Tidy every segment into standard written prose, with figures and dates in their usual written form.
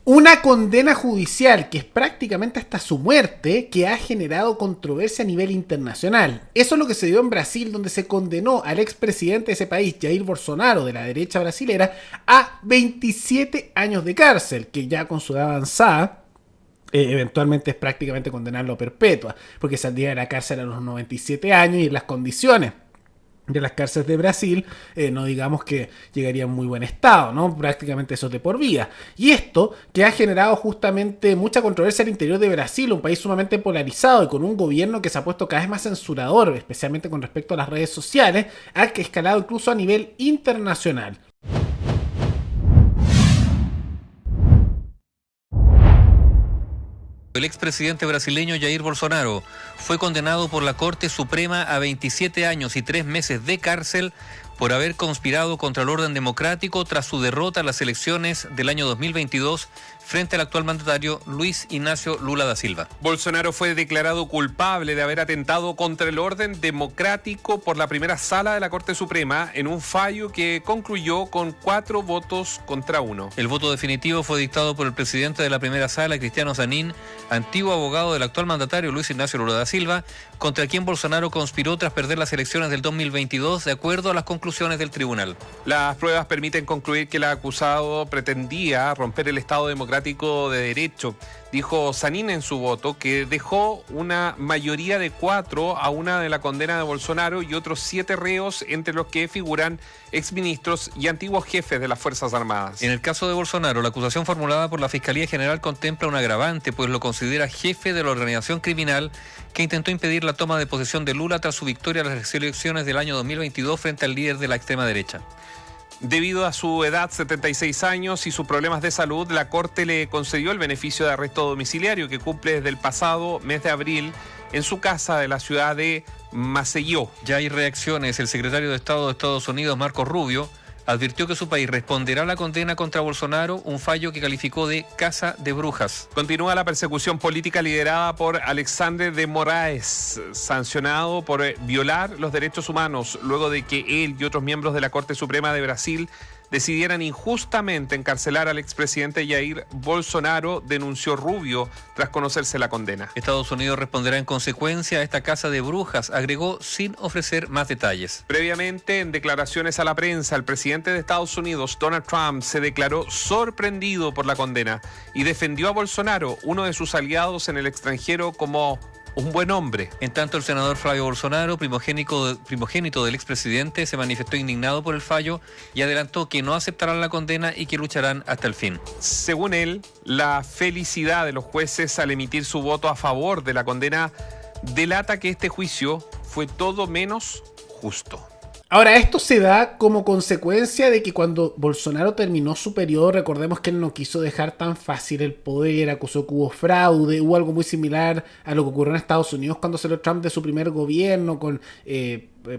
Una condena judicial que es prácticamente hasta su muerte, que ha generado controversia a nivel internacional. Eso es lo que se dio en Brasil, donde se condenó al expresidente de ese país, Jair Bolsonaro, de la derecha brasilera, a 27 años de cárcel, que ya con su edad avanzada, eventualmente es prácticamente condenarlo a perpetua, porque saldría de la cárcel a los 97 años y en las condiciones de las cárceles de Brasil, no digamos que llegaría en muy buen estado, ¿no? Prácticamente eso es de por vida. Y esto que ha generado justamente mucha controversia al interior de Brasil, un país sumamente polarizado y con un gobierno que se ha puesto cada vez más censurador, especialmente con respecto a las redes sociales, ha escalado incluso a nivel internacional. El expresidente brasileño Jair Bolsonaro fue condenado por la Corte Suprema a 27 años y 3 meses de cárcel por haber conspirado contra el orden democrático tras su derrota en las elecciones del año 2022 frente al actual mandatario Luis Ignacio Lula da Silva. Bolsonaro fue declarado culpable de haber atentado contra el orden democrático por la primera sala de la Corte Suprema en un fallo que concluyó con 4 votos contra 1. El voto definitivo fue dictado por el presidente de la primera sala, Cristiano Zanin, antiguo abogado del actual mandatario Luis Ignacio Lula da Silva, contra quien Bolsonaro conspiró tras perder las elecciones del 2022, de acuerdo a las conclusiones del tribunal. Las pruebas permiten concluir que el acusado pretendía romper el Estado democrático de derecho. Dijo Zanin en su voto que dejó una mayoría de 4 a una de la condena de Bolsonaro y otros 7 reos, entre los que figuran exministros y antiguos jefes de las Fuerzas Armadas. En el caso de Bolsonaro, la acusación formulada por la Fiscalía General contempla un agravante, pues lo considera jefe de la organización criminal que intentó impedir la toma de posesión de Lula tras su victoria en las elecciones del año 2022 frente al líder de la extrema derecha. Debido a su edad, 76 años, y sus problemas de salud, la Corte le concedió el beneficio de arresto domiciliario que cumple desde el pasado mes de abril en su casa de la ciudad de Maceió. Ya hay reacciones. El secretario de Estado de Estados Unidos, Marco Rubio, advirtió que su país responderá a la condena contra Bolsonaro, un fallo que calificó de caza de brujas. Continúa la persecución política liderada por Alexandre de Moraes, sancionado por violar los derechos humanos, luego de que él y otros miembros de la Corte Suprema de Brasil decidieran injustamente encarcelar al expresidente Jair Bolsonaro, denunció Rubio tras conocerse la condena. Estados Unidos responderá en consecuencia a esta caza de brujas, agregó sin ofrecer más detalles. Previamente, en declaraciones a la prensa, el presidente de Estados Unidos, Donald Trump, se declaró sorprendido por la condena y defendió a Bolsonaro, uno de sus aliados en el extranjero, como un buen hombre. En tanto, el senador Flavio Bolsonaro, primogénito del expresidente, se manifestó indignado por el fallo y adelantó que no aceptarán la condena y que lucharán hasta el fin. Según él, la felicidad de los jueces al emitir su voto a favor de la condena delata que este juicio fue todo menos justo. Ahora, esto se da como consecuencia de que cuando Bolsonaro terminó su periodo, recordemos que él no quiso dejar tan fácil el poder, acusó que hubo fraude, hubo algo muy similar a lo que ocurrió en Estados Unidos cuando salió Trump de su primer gobierno, con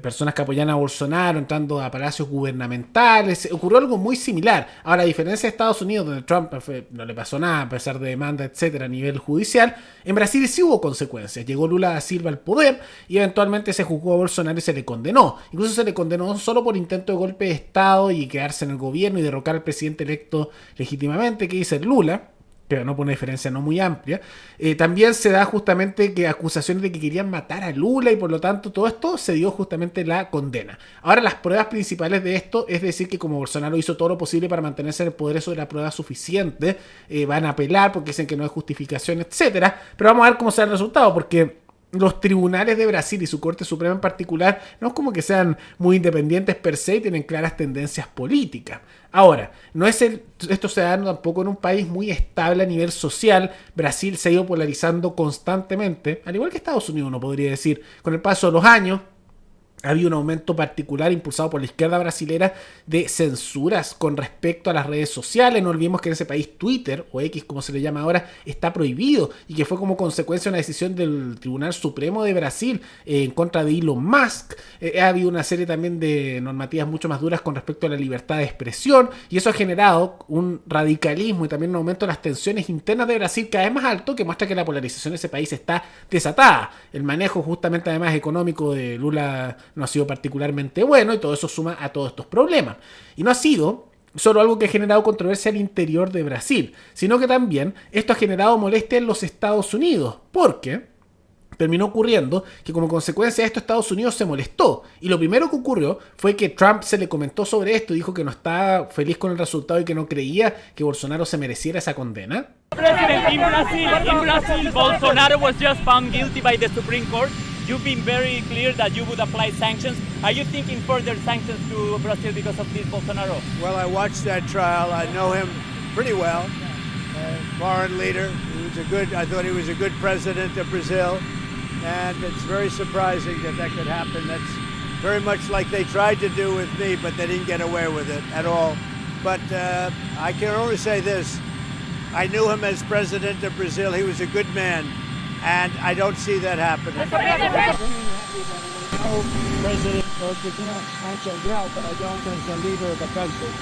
personas que apoyan a Bolsonaro entrando a palacios gubernamentales. Ocurrió algo muy similar. Ahora, a diferencia de Estados Unidos, donde Trump no le pasó nada a pesar de demanda, etcétera, a nivel judicial, en Brasil sí hubo consecuencias. Llegó Lula da Silva al poder y eventualmente se juzgó a Bolsonaro y se le condenó. Incluso se le condenó no solo por intento de golpe de Estado y quedarse en el gobierno y derrocar al presidente electo legítimamente, que dice Lula, que no por una diferencia no muy amplia. También se da justamente que acusaciones de que querían matar a Lula y por lo tanto todo esto se dio justamente la condena. Ahora, las pruebas principales de esto es decir que como Bolsonaro hizo todo lo posible para mantenerse en el poder, eso era prueba suficiente. Van a apelar porque dicen que no hay justificación, etcétera. Pero vamos a ver cómo será el resultado, porque los tribunales de Brasil y su Corte Suprema en particular no es como que sean muy independientes per se y tienen claras tendencias políticas. Ahora, esto se da tampoco en un país muy estable a nivel social. Brasil se ha ido polarizando constantemente, al igual que Estados Unidos, uno podría decir, con el paso de los años. Había un aumento particular impulsado por la izquierda brasilera de censuras con respecto a las redes sociales. No olvidemos que en ese país Twitter, o X como se le llama ahora, está prohibido y que fue como consecuencia de una decisión del Tribunal Supremo de Brasil en contra de Elon Musk. Ha habido una serie también de normativas mucho más duras con respecto a la libertad de expresión y eso ha generado un radicalismo y también un aumento de las tensiones internas de Brasil cada vez más alto, que muestra que la polarización de ese país está desatada. El manejo justamente además económico de Lula no ha sido particularmente bueno y todo eso suma a todos estos problemas. Y no ha sido solo algo que ha generado controversia al interior de Brasil, sino que también esto ha generado molestia en los Estados Unidos, porque terminó ocurriendo que como consecuencia de esto Estados Unidos se molestó. Y lo primero que ocurrió fue que Trump se le comentó sobre esto, dijo que no estaba feliz con el resultado y que no creía que Bolsonaro se mereciera esa condena. President, in Brazil, Bolsonaro was just found guilty by the Supreme Court. You've been very clear that you would apply sanctions. Are you thinking further sanctions to Brazil because of this, Bolsonaro? Well, I watched that trial. I know him pretty well. Foreign leader. I thought he was a good president of Brazil. And it's very surprising that could happen. That's very much like they tried to do with me, but they didn't get away with it at all. But I can only say this. I knew him as president of Brazil. He was a good man. And I don't see that happening. No president or financial drought, but I don't as the leader of the country.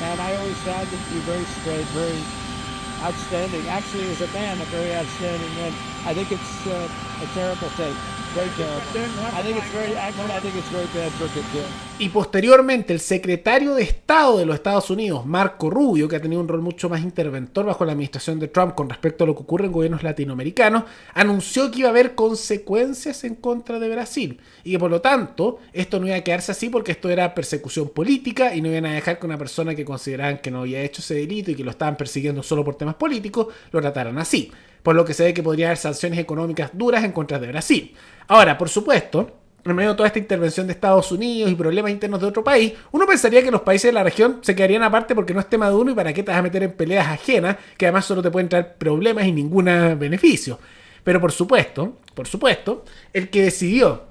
And I always found him to be very straight, very outstanding. Actually, as a man, a very outstanding man. I think it's a terrible thing. Very terrible. I think it's very bad for the kid. Y posteriormente el secretario de Estado de los Estados Unidos, Marco Rubio, que ha tenido un rol mucho más interventor bajo la administración de Trump con respecto a lo que ocurre en gobiernos latinoamericanos, anunció que iba a haber consecuencias en contra de Brasil y que por lo tanto esto no iba a quedarse así porque esto era persecución política y no iban a dejar que una persona que consideraban que no había hecho ese delito y que lo estaban persiguiendo solo por temas políticos lo trataran así. Por lo que se ve que podría haber sanciones económicas duras en contra de Brasil. Ahora, por supuesto, en medio de toda esta intervención de Estados Unidos y problemas internos de otro país, uno pensaría que los países de la región se quedarían aparte porque no es tema de uno y para qué te vas a meter en peleas ajenas que además solo te pueden traer problemas y ningún beneficio. Pero por supuesto, el que decidió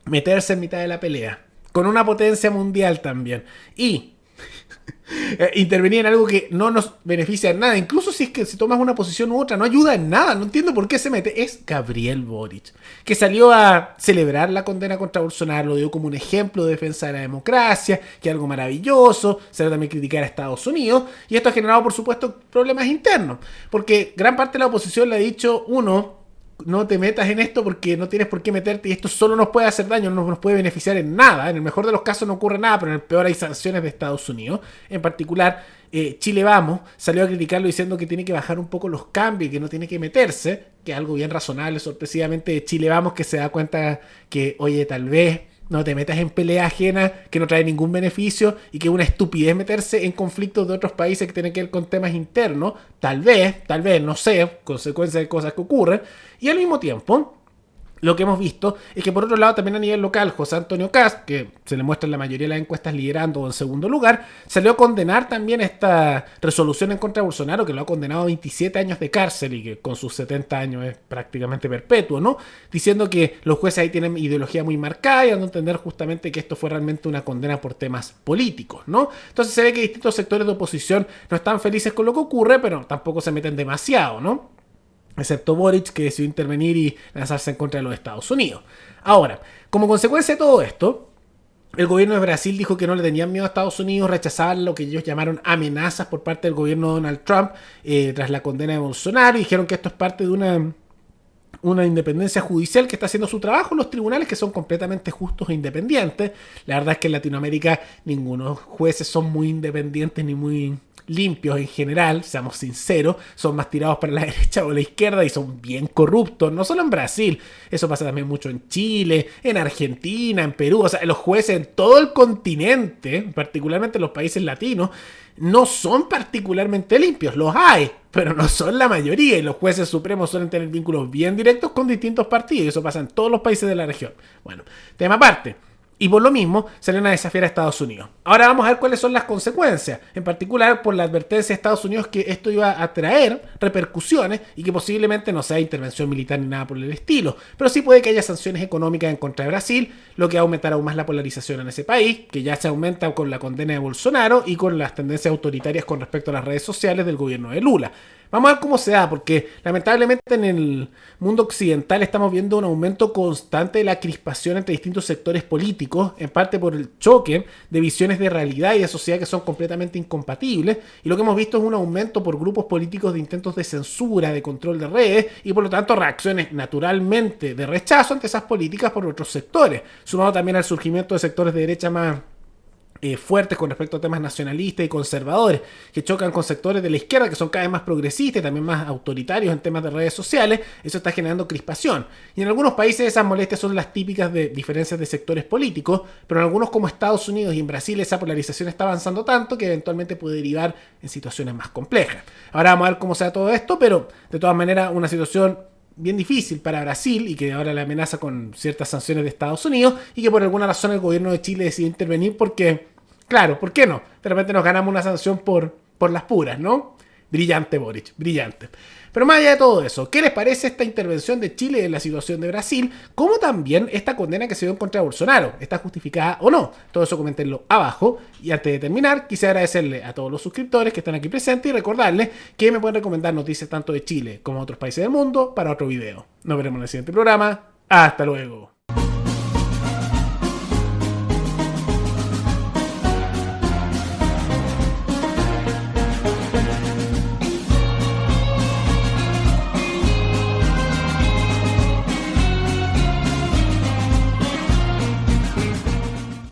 meterse en mitad de la pelea, con una potencia mundial también, y intervenir en algo que no nos beneficia en nada, incluso si es que si tomas una posición u otra, no ayuda en nada, no entiendo por qué se mete, es Gabriel Boric, que salió a celebrar la condena contra Bolsonaro, lo dio como un ejemplo de defensa de la democracia, que es algo maravilloso, salió también a criticar a Estados Unidos, y esto ha generado, por supuesto, problemas internos, porque gran parte de la oposición le ha dicho, no te metas en esto porque no tienes por qué meterte y esto solo nos puede hacer daño, no nos puede beneficiar en nada. En el mejor de los casos no ocurre nada, pero en el peor hay sanciones de Estados Unidos. En particular, Chile Vamos salió a criticarlo diciendo que tiene que bajar un poco los cambios y que no tiene que meterse, que es algo bien razonable, sorpresivamente, de Chile Vamos, que se da cuenta que, oye, tal vez no te metas en pelea ajena que no trae ningún beneficio y que es una estupidez meterse en conflictos de otros países que tienen que ver con temas internos. Tal vez, no sé, consecuencias de cosas que ocurren. Y al mismo tiempo, lo que hemos visto es que por otro lado también a nivel local José Antonio Kast, que se le muestra en la mayoría de las encuestas liderando o en segundo lugar, salió a condenar también esta resolución en contra de Bolsonaro, que lo ha condenado a 27 años de cárcel y que con sus 70 años es prácticamente perpetuo, ¿no? Diciendo que los jueces ahí tienen ideología muy marcada y dando a entender justamente que esto fue realmente una condena por temas políticos, ¿no? Entonces se ve que distintos sectores de oposición no están felices con lo que ocurre, pero tampoco se meten demasiado, ¿no? Excepto Boric, que decidió intervenir y lanzarse en contra de los Estados Unidos. Ahora, como consecuencia de todo esto, el gobierno de Brasil dijo que no le tenían miedo a Estados Unidos, rechazaban lo que ellos llamaron amenazas por parte del gobierno de Donald Trump tras la condena de Bolsonaro, y dijeron que esto es parte de una independencia judicial que está haciendo su trabajo en los tribunales, que son completamente justos e independientes. La verdad es que en Latinoamérica ninguno de los jueces son muy independientes ni muy limpios en general, seamos sinceros, son más tirados para la derecha o la izquierda y son bien corruptos, no solo en Brasil, eso pasa también mucho en Chile, en Argentina, en Perú, o sea, los jueces en todo el continente, particularmente en los países latinos, no son particularmente limpios, los hay, pero no son la mayoría, y los jueces supremos suelen tener vínculos bien directos con distintos partidos, y eso pasa en todos los países de la región. Bueno, tema aparte. Y por lo mismo salieron a desafiar a Estados Unidos. Ahora vamos a ver cuáles son las consecuencias. En particular por la advertencia de Estados Unidos que esto iba a traer repercusiones y que posiblemente no sea intervención militar ni nada por el estilo. Pero sí puede que haya sanciones económicas en contra de Brasil, lo que va a aumentar aún más la polarización en ese país, que ya se aumenta con la condena de Bolsonaro y con las tendencias autoritarias con respecto a las redes sociales del gobierno de Lula. Vamos a ver cómo se da, porque lamentablemente en el mundo occidental estamos viendo un aumento constante de la crispación entre distintos sectores políticos, en parte por el choque de visiones de realidad y de sociedad que son completamente incompatibles, y lo que hemos visto es un aumento por grupos políticos de intentos de censura, de control de redes, y por lo tanto reacciones naturalmente de rechazo ante esas políticas por otros sectores, sumado también al surgimiento de sectores de derecha más fuertes con respecto a temas nacionalistas y conservadores, que chocan con sectores de la izquierda que son cada vez más progresistas y también más autoritarios en temas de redes sociales. Eso está generando crispación. Y en algunos países esas molestias son las típicas de diferencias de sectores políticos, pero en algunos como Estados Unidos y en Brasil esa polarización está avanzando tanto que eventualmente puede derivar en situaciones más complejas. Ahora vamos a ver cómo se da todo esto, pero de todas maneras una situación bien difícil para Brasil y que ahora le amenaza con ciertas sanciones de Estados Unidos y que por alguna razón el gobierno de Chile decide intervenir porque, claro, ¿por qué no? De repente nos ganamos una sanción por las puras, ¿no? Brillante, Boric, brillante. Pero más allá de todo eso, ¿qué les parece esta intervención de Chile en la situación de Brasil? Como también esta condena que se dio en contra de Bolsonaro, ¿está justificada o no? Todo eso coméntenlo abajo. Y antes de terminar, quisiera agradecerle a todos los suscriptores que están aquí presentes y recordarles que me pueden recomendar noticias tanto de Chile como de otros países del mundo para otro video. Nos veremos en el siguiente programa. Hasta luego.